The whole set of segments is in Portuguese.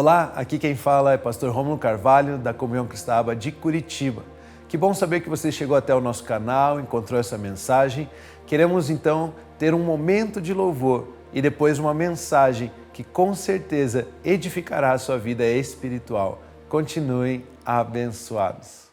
Olá, aqui quem fala é pastor Rômulo Carvalho, da Comunhão Cristã de Curitiba. Que bom saber que você chegou até o nosso canal, encontrou essa mensagem. Queremos então ter um momento de louvor e depois uma mensagem que com certeza edificará a sua vida espiritual. Continuem abençoados.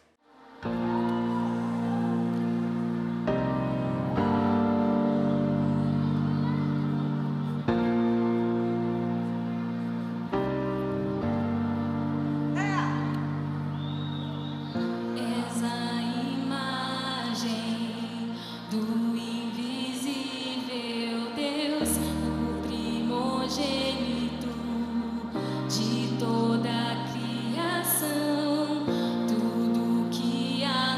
De toda a criação, tudo que há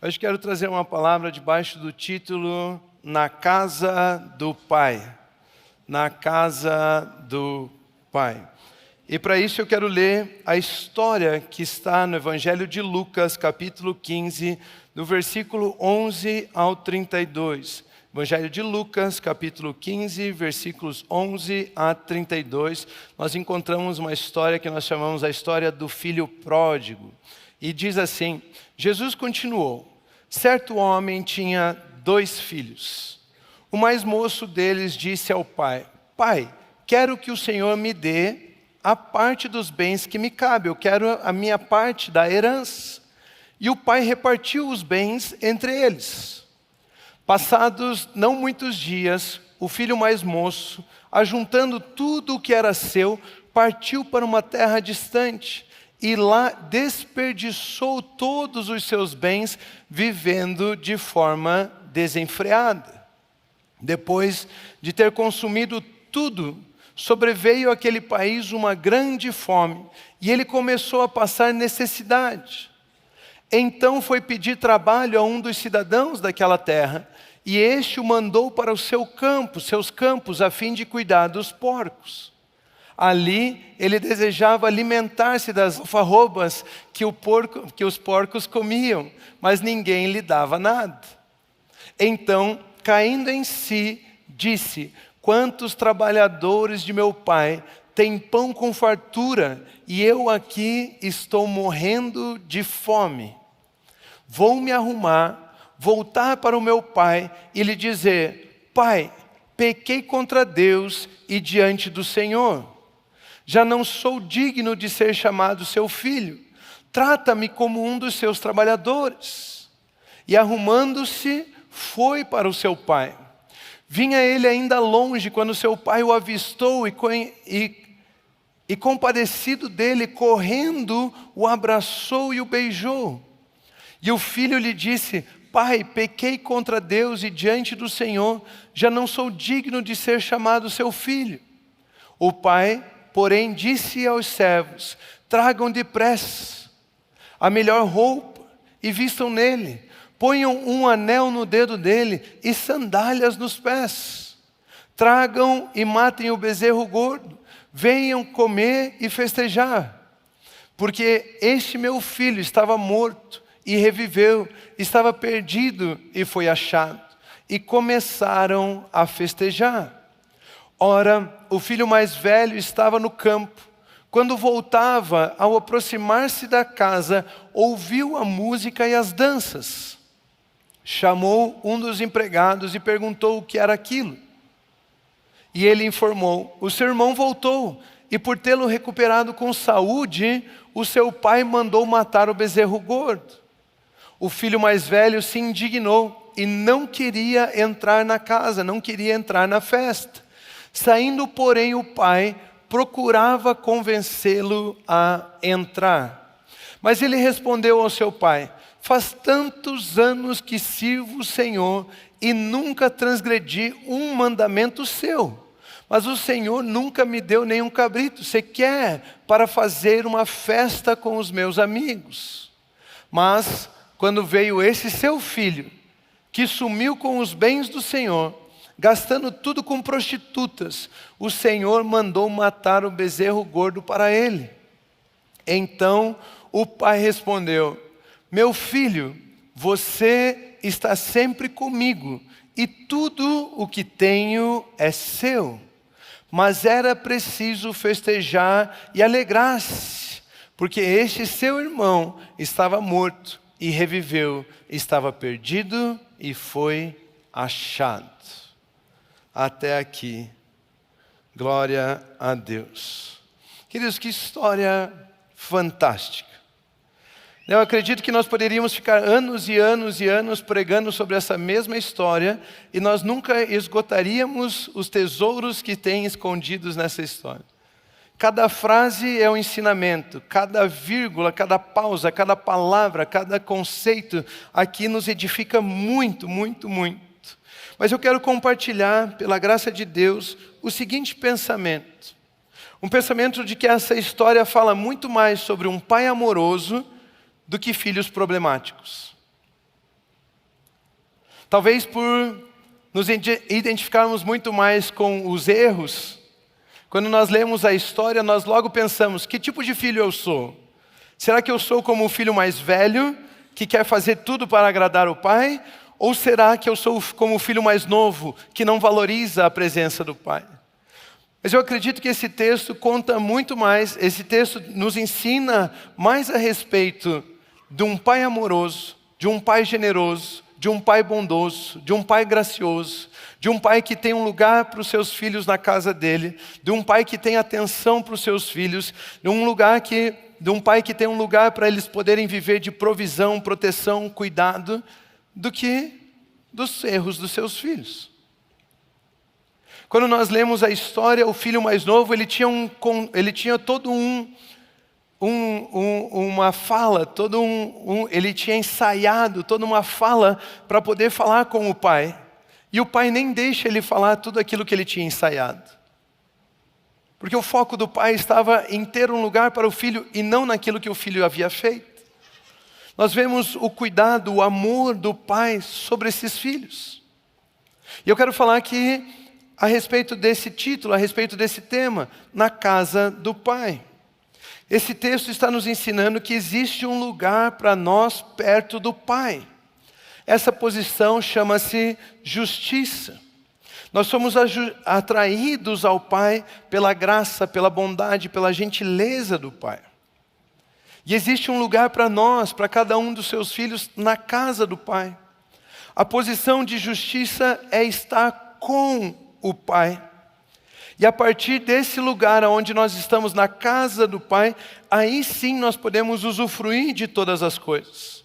Hoje quero trazer uma palavra debaixo do título Na Casa do Pai. Na Casa do Pai. E para isso eu quero ler a história que está no Evangelho de Lucas, capítulo 15, do versículo 11 ao 32. Evangelho de Lucas, capítulo 15, versículos 11 a 32. Nós encontramos uma história que nós chamamos a história do filho pródigo. E diz assim: Jesus continuou: certo homem tinha 2 filhos. O mais moço deles disse ao pai: Pai, quero que o Senhor me dê a parte dos bens que me cabe. Eu quero a minha parte da herança. E o pai repartiu os bens entre eles. Passados não muitos dias, o filho mais moço, ajuntando tudo o que era seu, partiu para uma terra distante. E lá desperdiçou todos os seus bens, vivendo de forma desenfreada. Depois de ter consumido tudo, sobreveio àquele país uma grande fome, e ele começou a passar necessidade. Então foi pedir trabalho a um dos cidadãos daquela terra, e este o mandou para o seus campos, a fim de cuidar dos porcos. Ali ele desejava alimentar-se das alfarrobas que os porcos comiam, mas ninguém lhe dava nada. Então, caindo em si, disse: quantos trabalhadores de meu pai têm pão com fartura, e eu aqui estou morrendo de fome. Vou me arrumar, voltar para o meu pai e lhe dizer: Pai, pequei contra Deus e diante do Senhor. Já não sou digno de ser chamado seu filho. Trata-me como um dos seus trabalhadores. E arrumando-se, foi para o seu pai. Vinha ele ainda longe quando seu pai o avistou e compadecido dele, correndo, o abraçou e o beijou. E o filho lhe disse: Pai, pequei contra Deus e diante do Senhor, já não sou digno de ser chamado seu filho. O pai, porém, disse aos servos: tragam depressa a melhor roupa e vistam nele. Ponham um anel no dedo dele e sandálias nos pés. Tragam e matem o bezerro gordo. Venham comer e festejar. Porque este meu filho estava morto e reviveu, estava perdido e foi achado. E começaram a festejar. Ora, o filho mais velho estava no campo. Quando voltava, ao aproximar-se da casa, ouviu a música e as danças. Chamou um dos empregados e perguntou o que era aquilo. E ele informou: o seu irmão voltou, e por tê-lo recuperado com saúde, o seu pai mandou matar o bezerro gordo. O filho mais velho se indignou e não queria entrar na casa, não queria entrar na festa. Saindo, porém, o pai procurava convencê-lo a entrar. Mas ele respondeu ao seu pai: faz tantos anos que sirvo o Senhor e nunca transgredi um mandamento seu. Mas o Senhor nunca me deu nenhum cabrito sequer para fazer uma festa com os meus amigos. Mas quando veio esse seu filho, que sumiu com os bens do Senhor, gastando tudo com prostitutas, o Senhor mandou matar o bezerro gordo para ele. Então o pai respondeu: meu filho, você está sempre comigo, e tudo o que tenho é seu. Mas era preciso festejar e alegrar-se, porque este seu irmão estava morto e reviveu, estava perdido e foi achado. Até aqui. Glória a Deus. Queridos, que história fantástica. Eu acredito que nós poderíamos ficar anos e anos e anos pregando sobre essa mesma história e nós nunca esgotaríamos os tesouros que tem escondidos nessa história. Cada frase é um ensinamento, cada vírgula, cada pausa, cada palavra, cada conceito aqui nos edifica muito, muito, muito. Mas eu quero compartilhar, pela graça de Deus, o seguinte pensamento. Um pensamento de que essa história fala muito mais sobre um pai amoroso do que filhos problemáticos. Talvez por nos identificarmos muito mais com os erros, quando nós lemos a história, nós logo pensamos, que tipo de filho eu sou? Será que eu sou como o filho mais velho, que quer fazer tudo para agradar o pai? Ou será que eu sou como o filho mais novo, que não valoriza a presença do pai? Mas eu acredito que esse texto conta muito mais, esse texto nos ensina mais a respeito de um pai amoroso, de um pai generoso, de um pai bondoso, de um pai gracioso, de um pai que tem um lugar para os seus filhos na casa dele, de um pai que tem atenção para os seus filhos, de um pai que tem um lugar para eles poderem viver de provisão, proteção, cuidado, do que dos erros dos seus filhos. Quando nós lemos a história, o filho mais novo, ele tinha todo uma fala, ele tinha ensaiado toda uma fala para poder falar com o pai. E o pai nem deixa ele falar tudo aquilo que ele tinha ensaiado. Porque o foco do pai estava em ter um lugar para o filho e não naquilo que o filho havia feito. Nós vemos o cuidado, o amor do pai sobre esses filhos. E eu quero falar aqui a respeito desse título, a respeito desse tema, na casa do pai. Esse texto está nos ensinando que existe um lugar para nós perto do pai. Essa posição chama-se justiça. Nós somos atraídos ao pai pela graça, pela bondade, pela gentileza do pai. E existe um lugar para nós, para cada um dos seus filhos, na casa do pai. A posição de justiça é estar com o pai. E a partir desse lugar onde nós estamos na casa do pai, aí sim nós podemos usufruir de todas as coisas.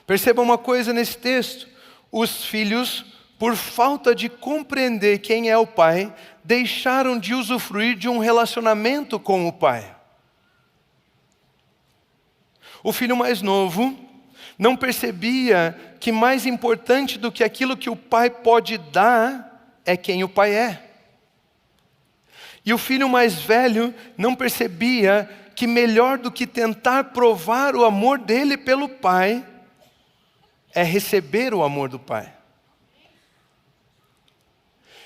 Perceba uma coisa nesse texto: os filhos, por falta de compreender quem é o pai, deixaram de usufruir de um relacionamento com o pai. O filho mais novo não percebia que mais importante do que aquilo que o pai pode dar é quem o pai é. E o filho mais velho não percebia que melhor do que tentar provar o amor dele pelo pai é receber o amor do pai.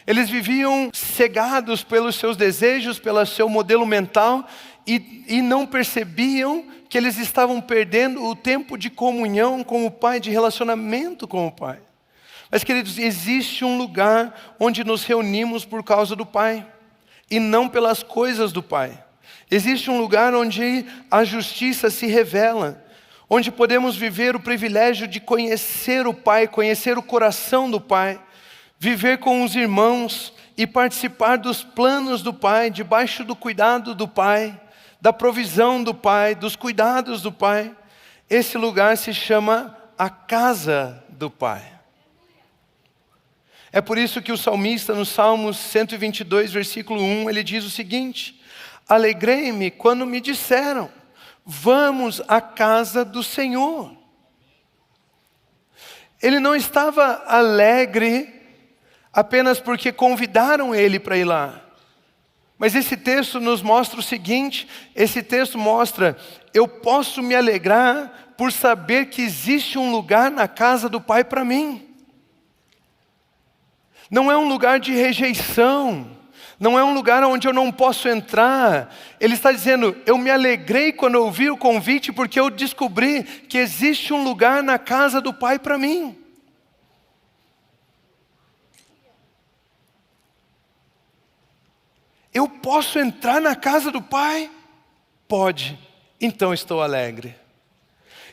Eles viviam cegados pelos seus desejos, pelo seu modelo mental e não percebiam que eles estavam perdendo o tempo de comunhão com o pai, de relacionamento com o pai. Mas, queridos, existe um lugar onde nos reunimos por causa do pai e não pelas coisas do pai. Existe um lugar onde a justiça se revela, onde podemos viver o privilégio de conhecer o pai, conhecer o coração do pai, viver com os irmãos e participar dos planos do pai, debaixo do cuidado do pai, da provisão do pai, dos cuidados do pai. Esse lugar se chama a casa do pai. É por isso que o salmista, no Salmos 122, versículo 1, ele diz o seguinte: alegrei-me quando me disseram, vamos à casa do Senhor. Ele não estava alegre apenas porque convidaram ele para ir lá. Mas esse texto nos mostra o seguinte, esse texto mostra, eu posso me alegrar por saber que existe um lugar na casa do Pai para mim. Não é um lugar de rejeição, não é um lugar onde eu não posso entrar. Ele está dizendo, eu me alegrei quando eu ouvi o convite porque eu descobri que existe um lugar na casa do Pai para mim. Eu posso entrar na casa do Pai? Pode, então estou alegre.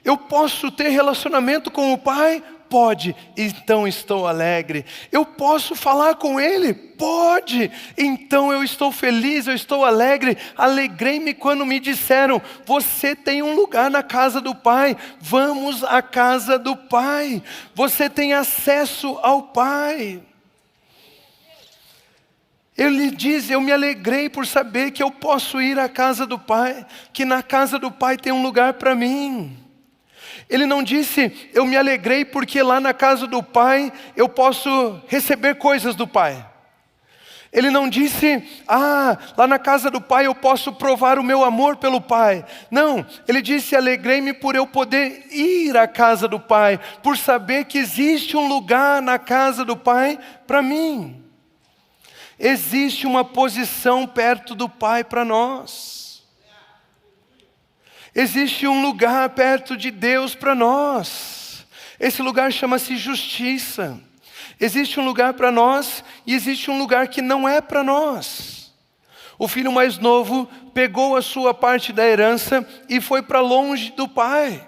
Eu posso ter relacionamento com o Pai? Pode, então estou alegre. Eu posso falar com Ele? Pode, então eu estou feliz, eu estou alegre. Alegrei-me quando me disseram, você tem um lugar na casa do Pai, vamos à casa do Pai. Você tem acesso ao Pai. Ele diz, eu me alegrei por saber que eu posso ir à casa do Pai, que na casa do Pai tem um lugar para mim. Ele não disse, eu me alegrei porque lá na casa do Pai eu posso receber coisas do Pai. Ele não disse, lá na casa do Pai eu posso provar o meu amor pelo Pai. Não, ele disse, alegrei-me por eu poder ir à casa do Pai, por saber que existe um lugar na casa do Pai para mim. Existe uma posição perto do Pai para nós. Existe um lugar perto de Deus para nós. Esse lugar chama-se justiça. Existe um lugar para nós e existe um lugar que não é para nós. O filho mais novo pegou a sua parte da herança e foi para longe do pai.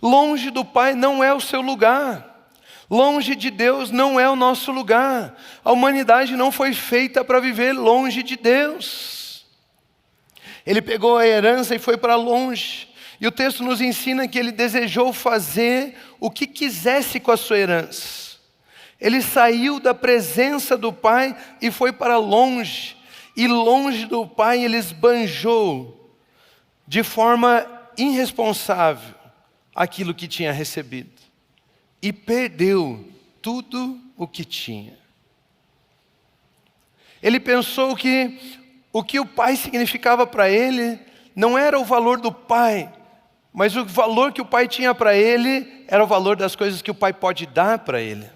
Longe do pai não é o seu lugar. Longe de Deus não é o nosso lugar. A humanidade não foi feita para viver longe de Deus. Ele pegou a herança e foi para longe. E o texto nos ensina que ele desejou fazer o que quisesse com a sua herança. Ele saiu da presença do pai e foi para longe. E longe do pai ele esbanjou de forma irresponsável aquilo que tinha recebido. E perdeu tudo o que tinha. Ele pensou que o que o pai significava para ele não era o valor do pai, mas o valor que o pai tinha para ele era o valor das coisas que o pai pode dar para ele.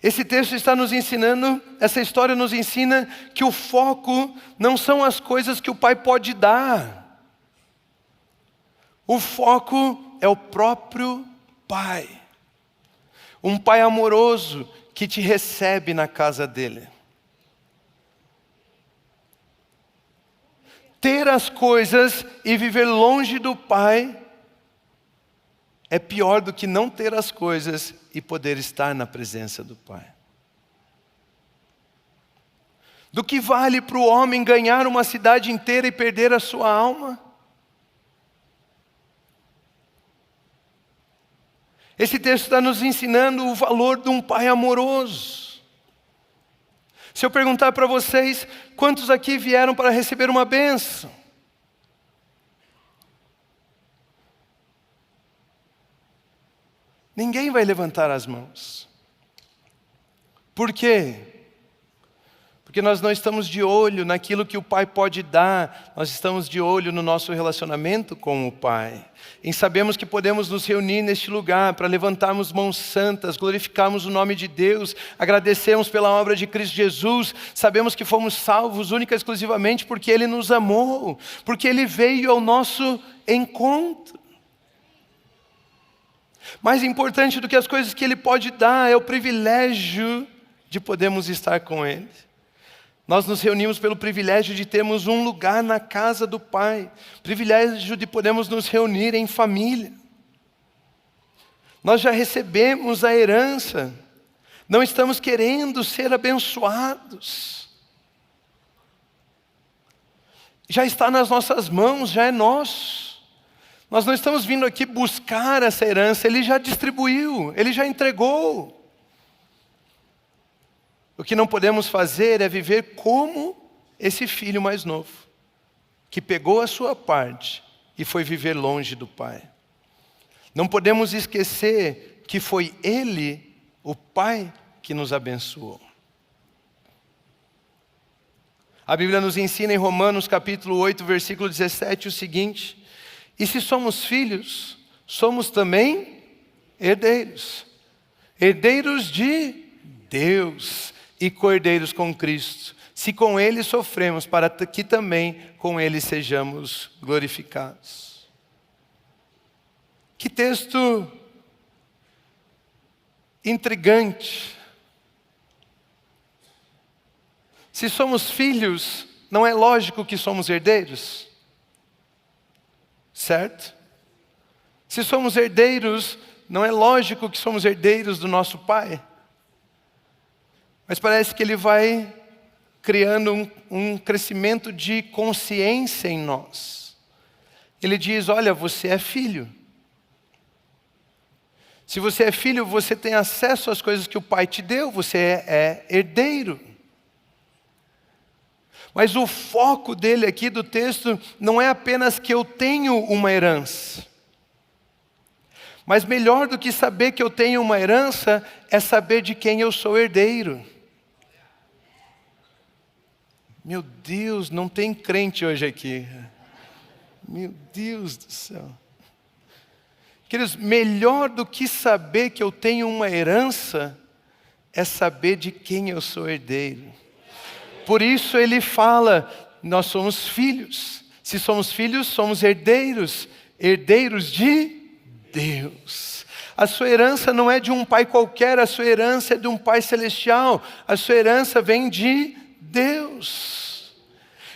Esse texto está nos ensinando, essa história nos ensina que o foco não são as coisas que o pai pode dar. O foco é o próprio pai. Um pai amoroso que te recebe na casa dele. Ter as coisas e viver longe do pai é pior do que não ter as coisas e poder estar na presença do Pai. Do que vale para o homem ganhar uma cidade inteira e perder a sua alma? Esse texto está nos ensinando o valor de um pai amoroso. Se eu perguntar para vocês, quantos aqui vieram para receber uma bênção? Ninguém vai levantar as mãos. Por quê? Porque nós não estamos de olho naquilo que o Pai pode dar, nós estamos de olho no nosso relacionamento com o Pai. E sabemos que podemos nos reunir neste lugar para levantarmos mãos santas, glorificarmos o nome de Deus, agradecermos pela obra de Cristo Jesus, sabemos que fomos salvos única e exclusivamente porque Ele nos amou, porque Ele veio ao nosso encontro. Mais importante do que as coisas que Ele pode dar é o privilégio de podermos estar com Ele. Nós nos reunimos pelo privilégio de termos um lugar na casa do Pai. Privilégio de podermos nos reunir em família. Nós já recebemos a herança. Não estamos querendo ser abençoados. Já está nas nossas mãos, já é nosso. Nós não estamos vindo aqui buscar essa herança, Ele já distribuiu, Ele já entregou. O que não podemos fazer é viver como esse filho mais novo, que pegou a sua parte e foi viver longe do Pai. Não podemos esquecer que foi Ele, o Pai, que nos abençoou. A Bíblia nos ensina em Romanos capítulo 8, versículo 17 o seguinte: e se somos filhos, somos também herdeiros. Herdeiros de Deus e co-herdeiros com Cristo. Se com Ele sofremos, para que também com Ele sejamos glorificados. Que texto intrigante. Se somos filhos, não é lógico que somos herdeiros? Certo? Se somos herdeiros, não é lógico que somos herdeiros do nosso Pai? Mas parece que Ele vai criando um crescimento de consciência em nós. Ele diz, olha, você é filho. Se você é filho, você tem acesso às coisas que o Pai te deu, você é herdeiro. Mas o foco dele aqui do texto não é apenas que eu tenho uma herança. Mas melhor do que saber que eu tenho uma herança, é saber de quem eu sou herdeiro. Meu Deus, não tem crente hoje aqui. Meu Deus do céu. Queridos, melhor do que saber que eu tenho uma herança, é saber de quem eu sou herdeiro. Por isso ele fala, nós somos filhos. Se somos filhos, somos herdeiros. Herdeiros de Deus. A sua herança não é de um pai qualquer, a sua herança é de um pai celestial. A sua herança vem de Deus.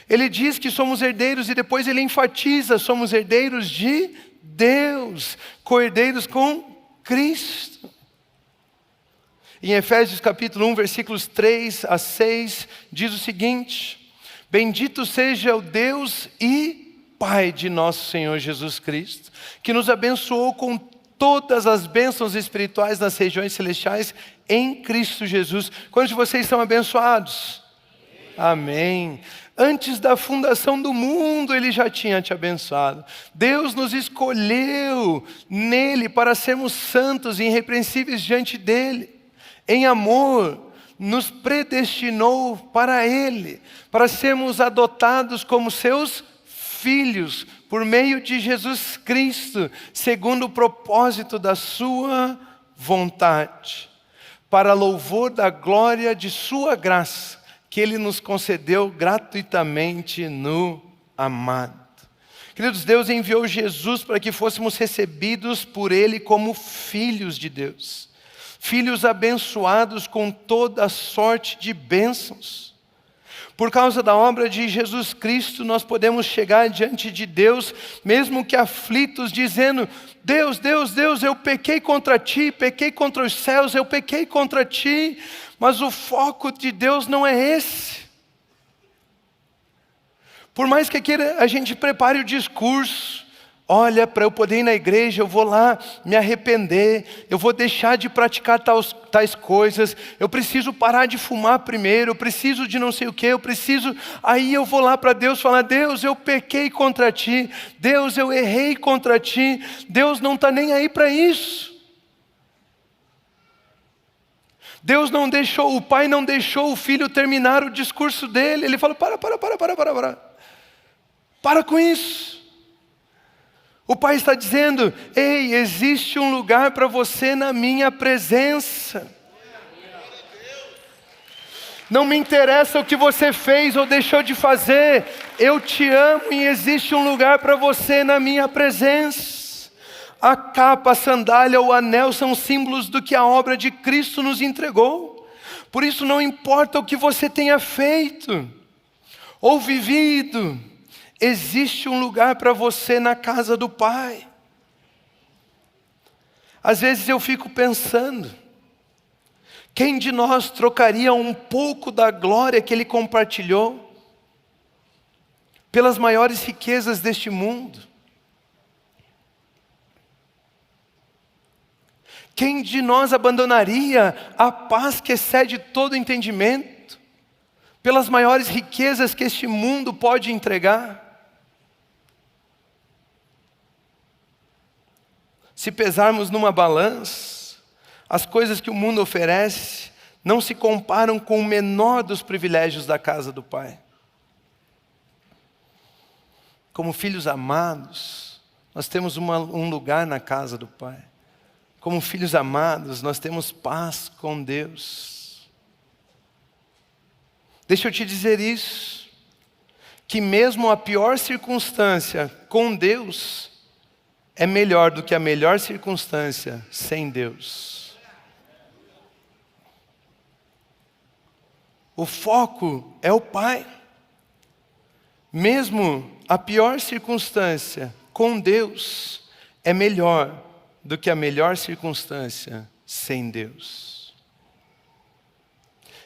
Ele diz que somos herdeiros e depois ele enfatiza, somos herdeiros de Deus, co-herdeiros com Cristo. Em Efésios capítulo 1, versículos 3 a 6, diz o seguinte: bendito seja o Deus e Pai de nosso Senhor Jesus Cristo, que nos abençoou com todas as bênçãos espirituais nas regiões celestiais em Cristo Jesus. Quantos de vocês são abençoados? Amém. Antes da fundação do mundo, Ele já tinha te abençoado. Deus nos escolheu nele para sermos santos e irrepreensíveis diante dEle. Em amor, nos predestinou para Ele, para sermos adotados como seus filhos, por meio de Jesus Cristo, segundo o propósito da sua vontade, para louvor da glória de sua graça, que Ele nos concedeu gratuitamente no amado. Queridos, Deus enviou Jesus para que fôssemos recebidos por Ele como filhos de Deus. Filhos abençoados com toda sorte de bênçãos. Por causa da obra de Jesus Cristo, nós podemos chegar diante de Deus, mesmo que aflitos, dizendo: Deus, Deus, Deus, eu pequei contra Ti, pequei contra os céus, eu pequei contra Ti. Mas o foco de Deus não é esse. Por mais que a gente prepare o discurso, olha, para eu poder ir na igreja, eu vou lá me arrepender, eu vou deixar de praticar tais coisas, eu preciso parar de fumar primeiro, eu preciso de não sei o que, aí eu vou lá para Deus falar: Deus, eu pequei contra Ti, Deus, eu errei contra Ti. Deus não está nem aí para isso. Deus não deixou, o pai não deixou o filho terminar o discurso dele. Ele falou: para com isso. O pai está dizendo: ei, existe um lugar para você na minha presença. Não me interessa o que você fez ou deixou de fazer, eu te amo e existe um lugar para você na minha presença. A capa, a sandália, o anel são símbolos do que a obra de Cristo nos entregou. Por isso não importa o que você tenha feito ou vivido, existe um lugar para você na casa do Pai. Às vezes eu fico pensando, quem de nós trocaria um pouco da glória que Ele compartilhou pelas maiores riquezas deste mundo? Quem de nós abandonaria a paz que excede todo entendimento pelas maiores riquezas que este mundo pode entregar? Se pesarmos numa balança, as coisas que o mundo oferece não se comparam com o menor dos privilégios da casa do Pai. Como filhos amados, nós temos um lugar na casa do Pai. Como filhos amados, nós temos paz com Deus. Deixa eu te dizer isso, que mesmo a pior circunstância com Deus é melhor do que a melhor circunstância sem Deus. O foco é o Pai. Mesmo a pior circunstância com Deus é melhor do que a melhor circunstância sem Deus.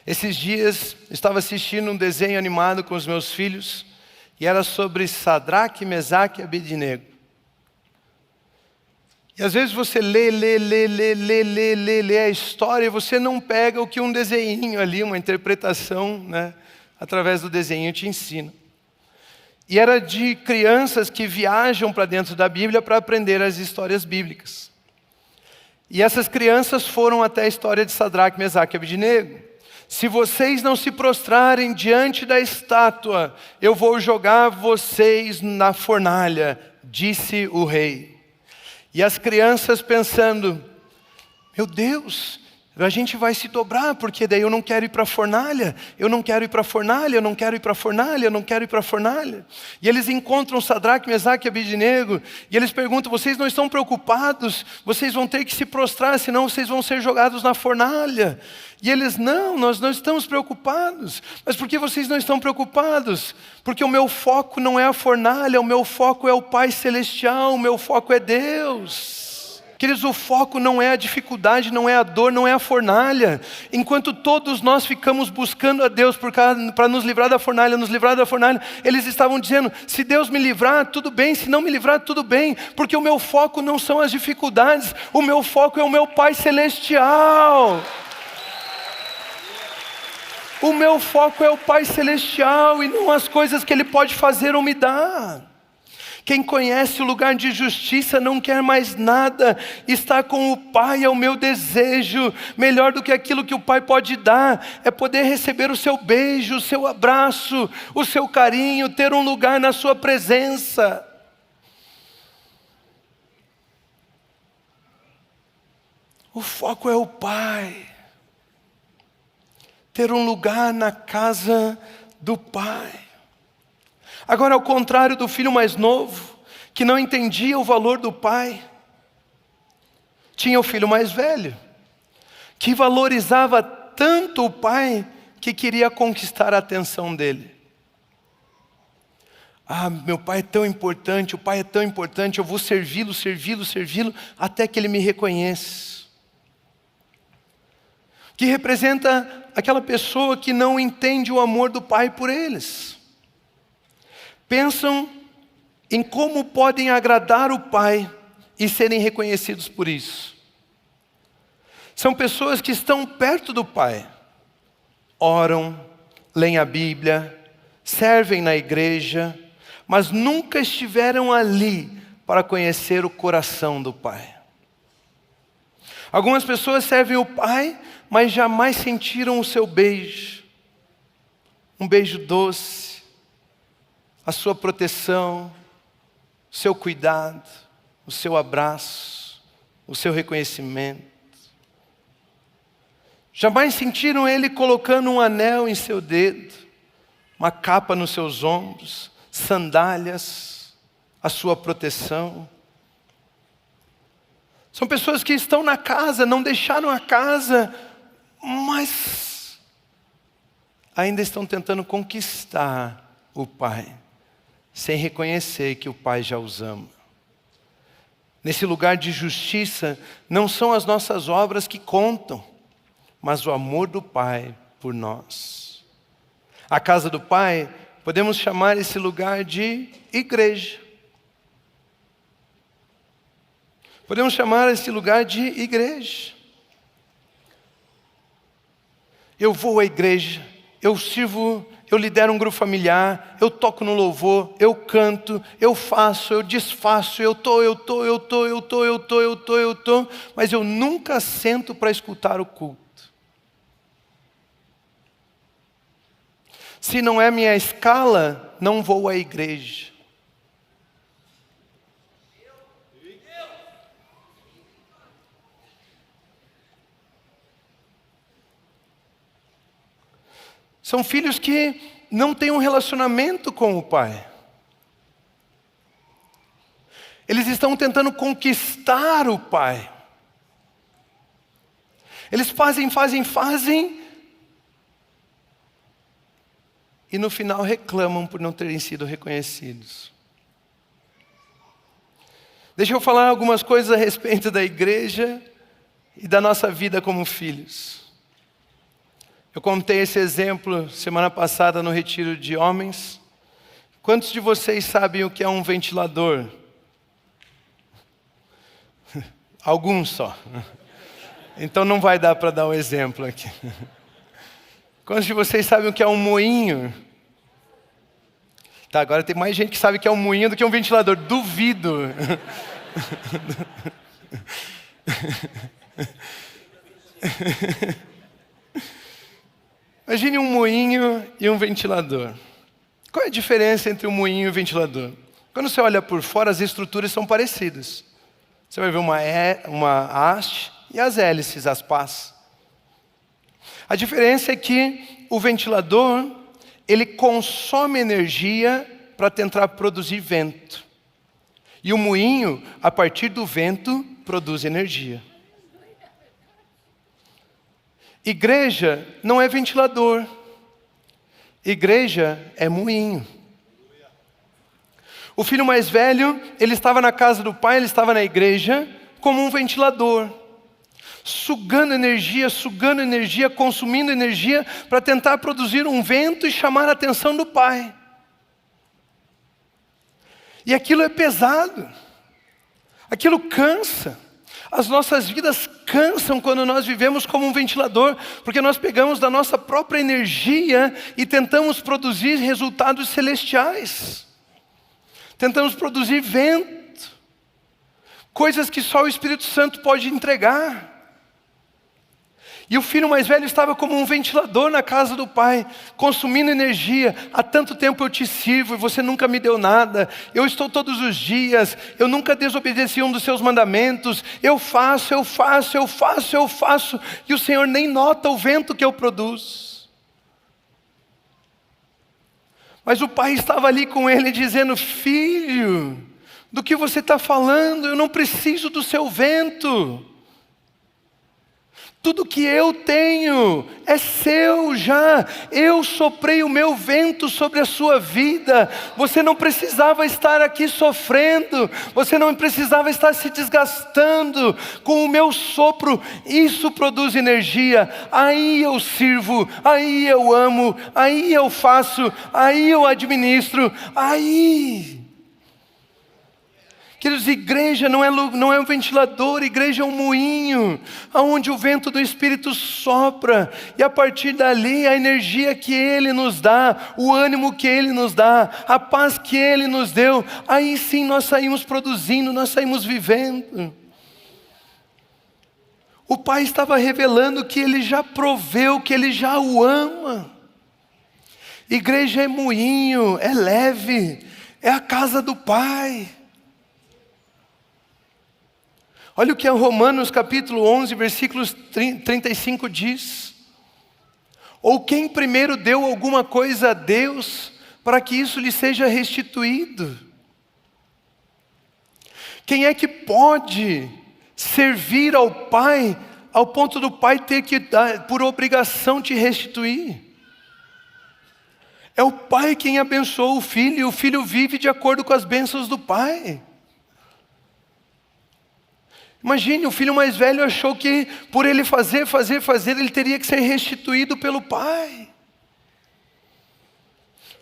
Esses dias estava assistindo um desenho animado com os meus filhos e era sobre Sadraque, Mesaque e Abednego. E às vezes você lê a história e você não pega o que um desenho ali, uma interpretação, né, através do desenho te ensina. E era de crianças que viajam para dentro da Bíblia para aprender as histórias bíblicas. E essas crianças foram até a história de Sadraque, Mesaque e Abednego. Se vocês não se prostrarem diante da estátua, eu vou jogar vocês na fornalha, disse o rei. E as crianças pensando, meu Deus, a gente vai se dobrar, porque daí eu não quero ir para a fornalha, eu não quero ir para a fornalha, eu não quero ir para a fornalha, eu não quero ir para a fornalha. E eles encontram Sadraque, Mesaque e Abednego, e eles perguntam, vocês não estão preocupados? Vocês vão ter que se prostrar, senão vocês vão ser jogados na fornalha. E eles, não, nós não estamos preocupados. Mas por que vocês não estão preocupados? Porque o meu foco não é a fornalha, o meu foco é o Pai Celestial, o meu foco é Deus. Queridos, o foco não é a dificuldade, não é a dor, não é a fornalha. Enquanto todos nós ficamos buscando a Deus para nos livrar da fornalha, eles estavam dizendo, se Deus me livrar, tudo bem, se não me livrar, tudo bem, porque o meu foco não são as dificuldades, o meu foco é o meu Pai Celestial. O meu foco é o Pai Celestial e não as coisas que Ele pode fazer ou me dar. Quem conhece o lugar de justiça não quer mais nada. Estar com o Pai é o meu desejo. Melhor do que aquilo que o Pai pode dar é poder receber o seu beijo, o seu abraço, o seu carinho, ter um lugar na sua presença. O foco é o Pai. Ter um lugar na casa do Pai. Agora, ao contrário do filho mais novo, que não entendia o valor do pai, tinha o filho mais velho, que valorizava tanto o pai, que queria conquistar a atenção dele. Ah, meu pai é tão importante, o pai é tão importante, eu vou servi-lo, até que ele me reconheça. Que representa aquela pessoa que não entende o amor do pai por eles. Pensam em como podem agradar o Pai e serem reconhecidos por isso. São pessoas que estão perto do Pai, oram, leem a Bíblia, servem na igreja, mas nunca estiveram ali para conhecer o coração do Pai. Algumas pessoas servem o Pai, mas jamais sentiram o seu beijo, um beijo doce, a sua proteção, o seu cuidado, o seu abraço, o seu reconhecimento. Jamais sentiram Ele colocando um anel em seu dedo, uma capa nos seus ombros, sandálias, a sua proteção. São pessoas que estão na casa, não deixaram a casa, mas ainda estão tentando conquistar o Pai, sem reconhecer que o Pai já os ama. Nesse lugar de justiça, não são as nossas obras que contam, mas o amor do Pai por nós. A casa do Pai, podemos chamar esse lugar de igreja. Podemos chamar esse lugar de igreja. Eu vou à igreja, eu sirvo, eu lidero um grupo familiar, eu toco no louvor, eu canto, eu faço, eu desfaço, mas eu nunca sento para escutar o culto. Se não é minha escala, não vou à igreja. São filhos que não têm um relacionamento com o Pai. Eles estão tentando conquistar o Pai. Eles fazem. E no final reclamam por não terem sido reconhecidos. Deixa eu falar algumas coisas a respeito da igreja e da nossa vida como filhos. Eu contei esse exemplo semana passada no retiro de homens. Quantos de vocês sabem o que é um ventilador? Alguns só. Então não vai dar para dar um exemplo aqui. Quantos de vocês sabem o que é um moinho? Tá, agora tem mais gente que sabe o que é um moinho do que um ventilador. Duvido. Imagine um moinho e um ventilador. Qual é a diferença entre um moinho e um ventilador? Quando você olha por fora, as estruturas são parecidas. Você vai ver uma haste e as hélices, as pás. A diferença é que o ventilador, ele consome energia para tentar produzir vento. E o moinho, a partir do vento, produz energia. Igreja não é ventilador. Igreja é moinho. O filho mais velho, ele estava na casa do pai, ele estava na igreja, como um ventilador. Sugando energia, consumindo energia, para tentar produzir um vento e chamar a atenção do pai. E aquilo é pesado. Aquilo cansa. As nossas vidas cansam quando nós vivemos como um ventilador, porque nós pegamos da nossa própria energia e tentamos produzir resultados celestiais. Tentamos produzir vento, coisas que só o Espírito Santo pode entregar. E o filho mais velho estava como um ventilador na casa do pai, consumindo energia. Há tanto tempo eu te sirvo e você nunca me deu nada. Eu estou todos os dias, eu nunca desobedeci um dos seus mandamentos. Eu faço. E o Senhor nem nota o vento que eu produzo. Mas o pai estava ali com ele dizendo: filho, do que você está falando? Eu não preciso do seu vento. Tudo que eu tenho é seu já. Eu soprei o meu vento sobre a sua vida. Você não precisava estar aqui sofrendo. Você não precisava estar se desgastando. Com o meu sopro, isso produz energia. Aí eu sirvo, aí eu amo, aí eu faço, aí eu administro, aí... Queridos, igreja não é um ventilador, igreja é um moinho, onde o vento do Espírito sopra, e a partir dali a energia que Ele nos dá, o ânimo que Ele nos dá, a paz que Ele nos deu, aí sim nós saímos produzindo, nós saímos vivendo. O Pai estava revelando que Ele já proveu, que Ele já o ama. Igreja é moinho, é leve, é a casa do Pai. Olha o que Romanos capítulo 11, versículos 35 diz. Ou quem primeiro deu alguma coisa a Deus, para que isso lhe seja restituído? Quem é que pode servir ao Pai, ao ponto do Pai ter que, por obrigação, te restituir? É o Pai quem abençoa o Filho, e o Filho vive de acordo com as bênçãos do Pai. Imagine, o filho mais velho achou que por ele fazer, ele teria que ser restituído pelo pai.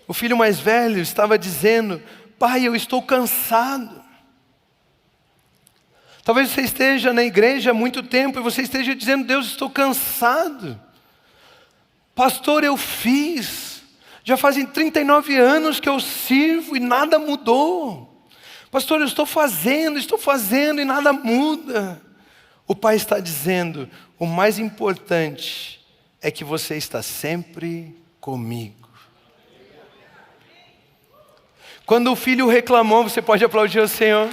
O filho mais velho estava dizendo: pai, eu estou cansado. Talvez você esteja na igreja há muito tempo e você esteja dizendo: Deus, estou cansado. Pastor, eu fiz. Já fazem 39 anos que eu sirvo e nada mudou. Pastor, eu estou fazendo e nada muda. O Pai está dizendo: o mais importante é que você está sempre comigo. Quando o filho reclamou, você pode aplaudir o Senhor.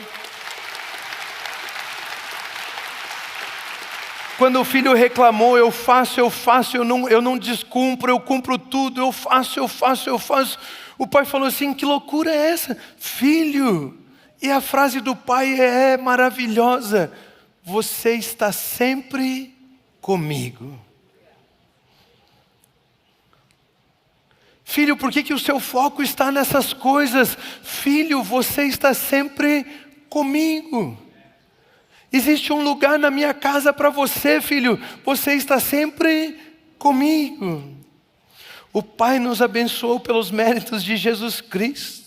Quando o filho reclamou: eu faço, eu não descumpro, eu cumpro tudo, eu faço. O pai falou assim: que loucura é essa? Filho... E a frase do pai é maravilhosa: você está sempre comigo. Filho, por que o seu foco está nessas coisas? Filho, você está sempre comigo. Existe um lugar na minha casa para você, filho. Você está sempre comigo. O Pai nos abençoou pelos méritos de Jesus Cristo.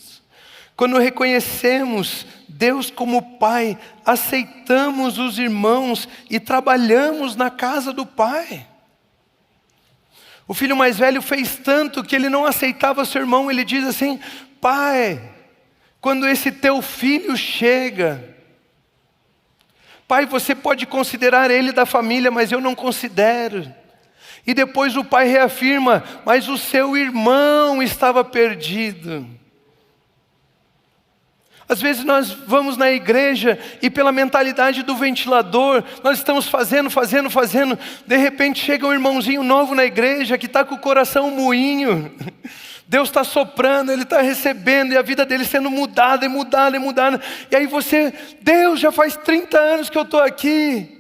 Quando reconhecemos Deus como Pai, aceitamos os irmãos e trabalhamos na casa do Pai. O filho mais velho fez tanto que ele não aceitava seu irmão. Ele diz assim: pai, quando esse teu filho chega, pai, você pode considerar ele da família, mas eu não considero. E depois o pai reafirma: mas o seu irmão estava perdido. Às vezes nós vamos na igreja e pela mentalidade do ventilador, nós estamos fazendo, de repente chega um irmãozinho novo na igreja que está com o coração moinho. Deus está soprando, ele está recebendo, e a vida dele sendo mudada. E aí você: Deus, já faz 30 anos que eu estou aqui.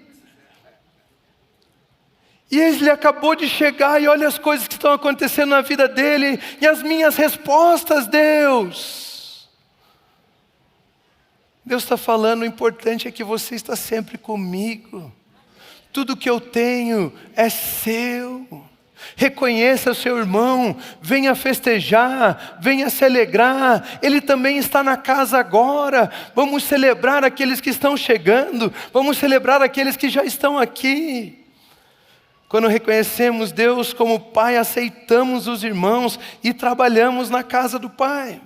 E ele acabou de chegar e olha as coisas que estão acontecendo na vida dele. E as minhas respostas, Deus. Deus está falando: o importante é que você está sempre comigo. Tudo que eu tenho é seu. Reconheça o seu irmão, venha festejar, venha se alegrar. Ele também está na casa agora. Vamos celebrar aqueles que estão chegando. Vamos celebrar aqueles que já estão aqui. Quando reconhecemos Deus como Pai, aceitamos os irmãos e trabalhamos na casa do Pai.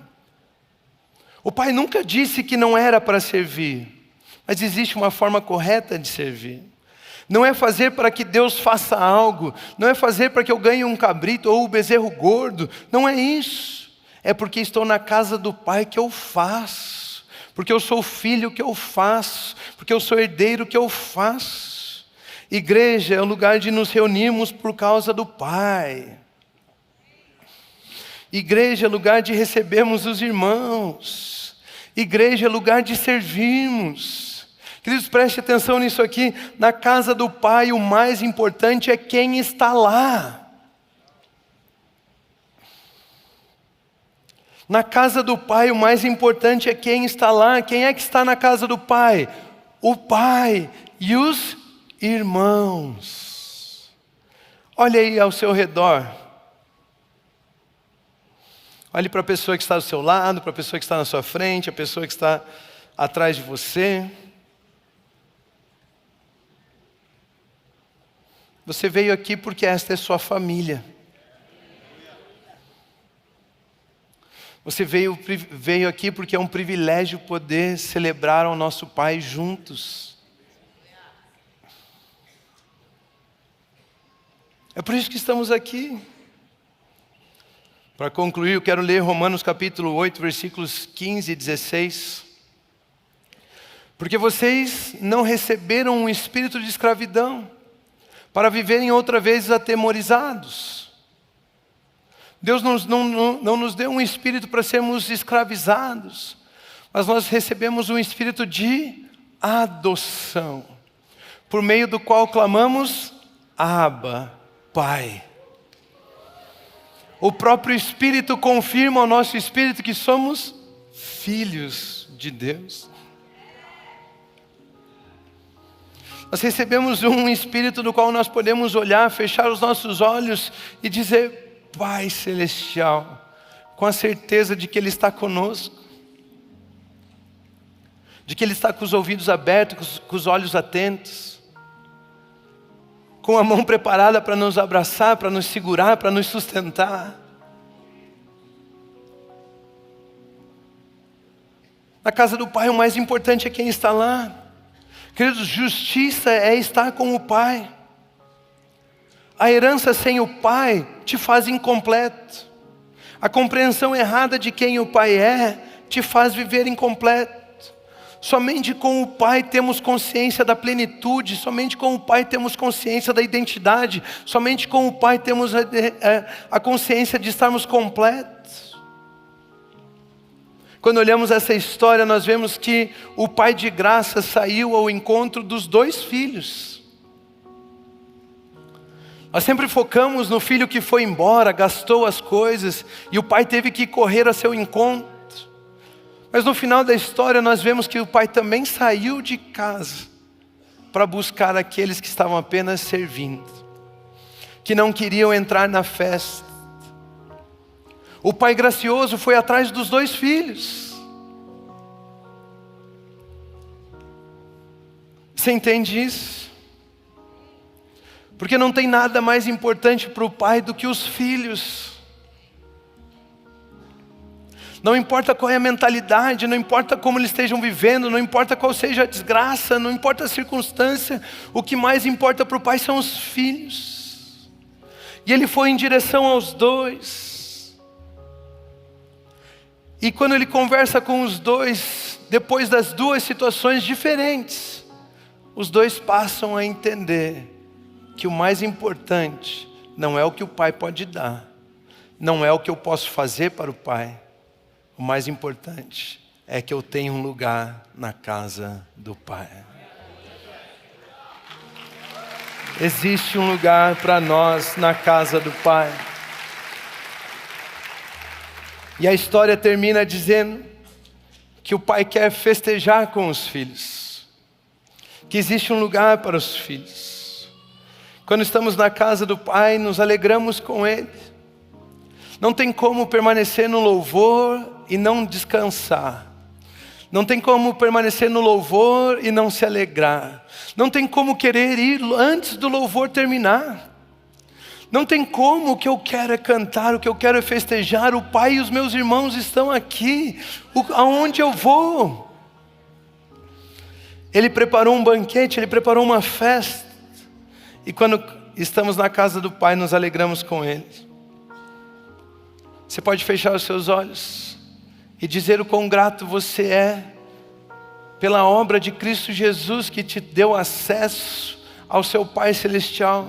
O Pai nunca disse que não era para servir, mas existe uma forma correta de servir. Não é fazer para que Deus faça algo, não é fazer para que eu ganhe um cabrito ou um bezerro gordo, não é isso. É porque estou na casa do Pai que eu faço, porque eu sou filho que eu faço, porque eu sou herdeiro que eu faço. Igreja é o lugar de nos reunirmos por causa do Pai. Igreja é lugar de recebermos os irmãos. Igreja é lugar de servirmos. Queridos, preste atenção nisso aqui. Na casa do Pai, o mais importante é quem está lá. Na casa do Pai, o mais importante é quem está lá. Quem é que está na casa do Pai? O Pai e os irmãos. Olha aí ao seu redor. Olhe para a pessoa que está do seu lado, para a pessoa que está na sua frente, a pessoa que está atrás de você. Você veio aqui porque esta é sua família. Você veio aqui porque é um privilégio poder celebrar ao nosso Pai juntos. É por isso que estamos aqui. Para concluir, eu quero ler Romanos capítulo 8, versículos 15 e 16. Porque vocês não receberam um espírito de escravidão, para viverem outra vez atemorizados. Deus não nos deu um espírito para sermos escravizados, mas nós recebemos um espírito de adoção, por meio do qual clamamos: Abba, Pai. O próprio Espírito confirma ao nosso espírito que somos filhos de Deus. Nós recebemos um espírito do qual nós podemos olhar, fechar os nossos olhos e dizer: Pai Celestial, com a certeza de que Ele está conosco, de que Ele está com os ouvidos abertos, com os olhos atentos, com a mão preparada para nos abraçar, para nos segurar, para nos sustentar. Na casa do Pai, o mais importante é quem está lá. Queridos, justiça é estar com o Pai. A herança sem o Pai te faz incompleto. A compreensão errada de quem o Pai é te faz viver incompleto. Somente com o Pai temos consciência da plenitude, somente com o Pai temos consciência da identidade, somente com o Pai temos a consciência de estarmos completos. Quando olhamos essa história, nós vemos que o Pai de graça saiu ao encontro dos dois filhos. Nós sempre focamos no filho que foi embora, gastou as coisas, e o pai teve que correr a seu encontro. Mas no final da história nós vemos que o pai também saiu de casa para buscar aqueles que estavam apenas servindo, que não queriam entrar na festa. O pai gracioso foi atrás dos dois filhos. Você entende isso? Porque não tem nada mais importante para o pai do que os filhos. Não importa qual é a mentalidade, não importa como eles estejam vivendo, não importa qual seja a desgraça, não importa a circunstância, o que mais importa para o pai são os filhos. E ele foi em direção aos dois. E quando ele conversa com os dois, depois das duas situações diferentes, os dois passam a entender que o mais importante não é o que o pai pode dar, não é o que eu posso fazer para o pai. O mais importante é que eu tenho um lugar na casa do pai. Existe um lugar para nós na casa do pai. E a história termina dizendo que o pai quer festejar com os filhos, que existe um lugar para os filhos. Quando estamos na casa do pai, nos alegramos com ele. Não tem como permanecer no louvor e não descansar. Não tem como permanecer no louvor e não se alegrar. Não tem como querer ir antes do louvor terminar. Não tem como, o que eu quero é cantar, o que eu quero é festejar. O pai e os meus irmãos estão aqui, aonde eu vou? Ele preparou um banquete, ele preparou uma festa. E quando estamos na casa do pai, nos alegramos com ele. Você pode fechar os seus olhos e dizer o quão grato você é pela obra de Cristo Jesus, que te deu acesso ao seu Pai Celestial,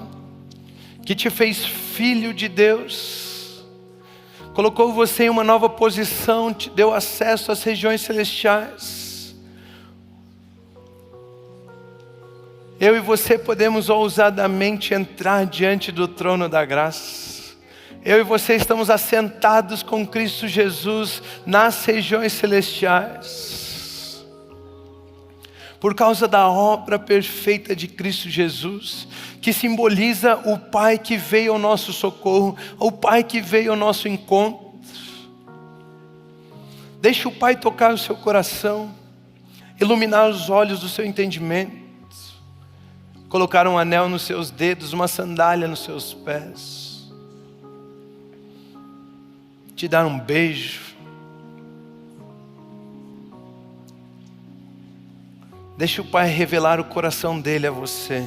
que te fez filho de Deus, colocou você em uma nova posição, te deu acesso às regiões celestiais. Eu e você podemos ousadamente entrar diante do trono da graça. Eu e você estamos assentados com Cristo Jesus nas regiões celestiais. Por causa da obra perfeita de Cristo Jesus, que simboliza o Pai que veio ao nosso socorro, o Pai que veio ao nosso encontro. Deixe o Pai tocar o seu coração, iluminar os olhos do seu entendimento, colocar um anel nos seus dedos, uma sandália nos seus pés, te dar um beijo. Deixa o Pai revelar o coração dele a você.